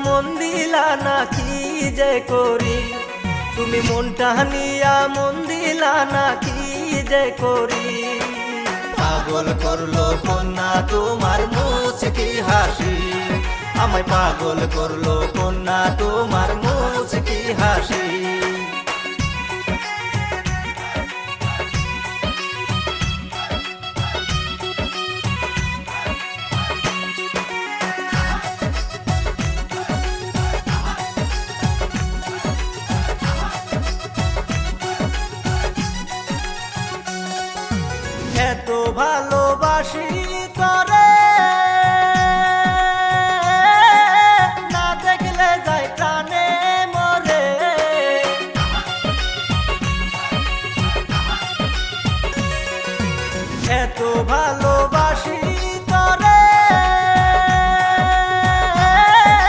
মন দিলা না কি যে করি, তুমি মনটা নিয়া মন দিলা না কি যে করি। পাগল করলো কন্যা তোমার মুচকি হাসি, আমায় পাগল করলো কন্যা তোমার মুচকি হাসি। এত ভালোবাসি